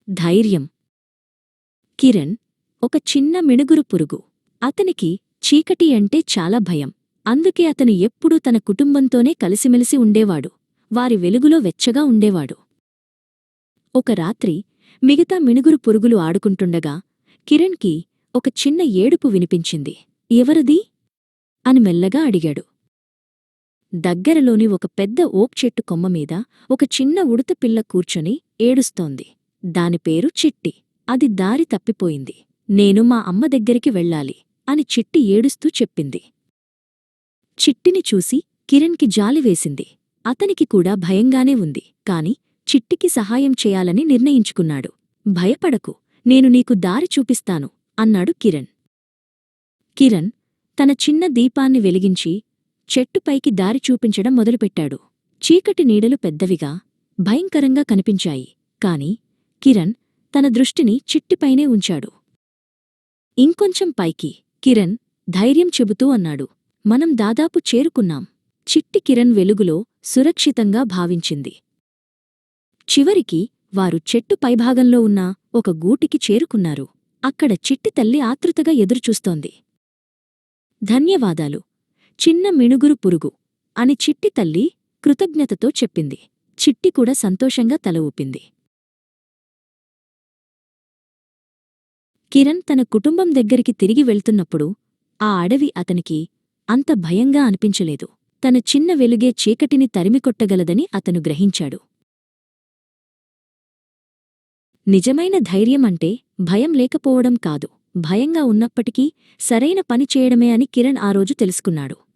ధైర్యం. కిరణ్ ఒక చిన్న మిణుగురు పురుగు. అతనికి చీకటి అంటే చాలా భయం. అందుకే అతను ఎప్పుడూ తన కుటుంబంతోనే కలిసిమెలిసి ఉండేవాడు. వారి వెలుగులో వెచ్చగా ఉండేవాడు. ఒక రాత్రి మిగతా మిణుగురు పురుగులు ఆడుకుంటుండగా కిరణ్కి ఒక చిన్న ఏడుపు వినిపించింది. ఎవరిది? అని మెల్లగా అడిగాడు. దగ్గరలోని ఒక పెద్ద ఓక్ చెట్టు కొమ్మమీద ఒక చిన్న ఉడత పిల్ల కూర్చొని ఏడుస్తోంది. దాని పేరు చిట్టి. అది దారి తప్పిపోయింది. నేను మా అమ్మ దగ్గరికి వెళ్ళాలి అని చిట్టి ఏడుస్తూ చెప్పింది. చిట్టిని చూసి కిరణ్కి జాలివేసింది. అతనికి కూడా భయంగానే ఉంది. కాని చిట్టికి సహాయం చేయాలని నిర్ణయించుకున్నాడు. భయపడకు, నేను నీకు దారి చూపిస్తాను అన్నాడు కిరణ్. కిరణ్ తన చిన్న దీపాన్ని వెలిగించి చెట్టుపైకి దారి చూపించడం మొదలుపెట్టాడు. చీకటి నీడలు పెద్దవిగా భయంకరంగా కనిపించాయి. కాని కిరణ్ తన దృష్టిని చిట్టిపైనే ఉంచాడు. ఇంకొంచెం పైకి కిరణ్ ధైర్యం చెబుతూ అన్నాడు, మనం దాదాపు చేరుకున్నాం. చిట్టి కిరణ్ వెలుగులో సురక్షితంగా భావించింది. చివరికి వారు చెట్టు పైభాగంలో ఉన్న ఒక గూటికి చేరుకున్నారు. అక్కడ చిట్టి తల్లి ఆతృతగా ఎదురుచూస్తోంది. ధన్యవాదాలు, చిన్న మిణుగురు పురుగు అని చిట్టి తల్లి కృతజ్ఞతతో చెప్పింది. చిట్టి కూడా సంతోషంగా తల ఊపింది. కిరణ్ తన కుటుంబం దగ్గరికి తిరిగి వెళ్తున్నప్పుడు ఆ అడవి అతనికి అంత భయంగా అనిపించలేదు. తన చిన్న వెలుగే చీకటిని తరిమికొట్టగలదని అతను గ్రహించాడు. నిజమైన ధైర్యం అంటే భయం లేకపోవడం కాదు, భయంగా ఉన్నప్పటికీ సరైన పని చేయడమే అని కిరణ్ ఆ రోజు తెలుసుకున్నాడు.